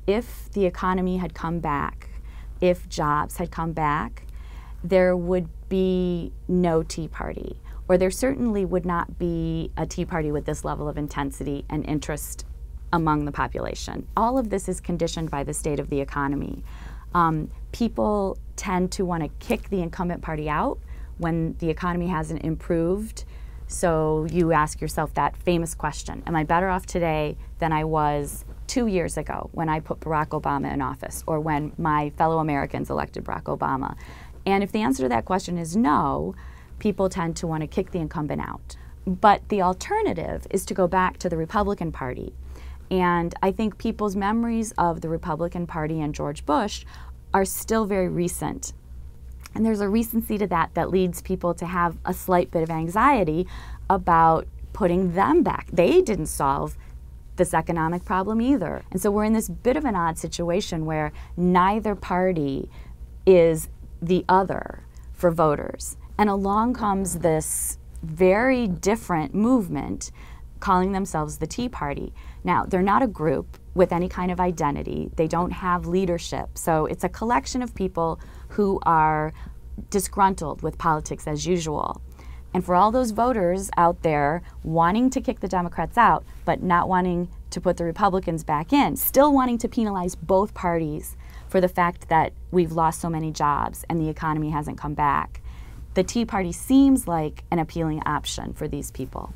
If the economy had come back, if jobs had come back, there would be no Tea Party, or there certainly would not be a Tea Party with this level of intensity and interest among the population. All of this is conditioned by the state of the economy. People tend to want to kick the incumbent party out when the economy hasn't improved. So you ask yourself that famous question, am I better off today than I was 2 years ago when I put Barack Obama in office, or when my fellow Americans elected Barack Obama? And if the answer to that question is no, people tend to want to kick the incumbent out. But the alternative is to go back to the Republican Party. And I think people's memories of the Republican Party and George Bush are still very recent. And there's a recency to that that leads people to have a slight bit of anxiety about putting them back. They didn't solve this economic problem either. And so we're in this bit of an odd situation where neither party is the other for voters. And along comes this very different movement calling themselves the Tea Party. Now, they're not a group with any kind of identity. They don't have leadership. So it's a collection of people who are disgruntled with politics as usual. And for all those voters out there wanting to kick the Democrats out, but not wanting to put the Republicans back in, still wanting to penalize both parties for the fact that we've lost so many jobs and the economy hasn't come back, the Tea Party seems like an appealing option for these people.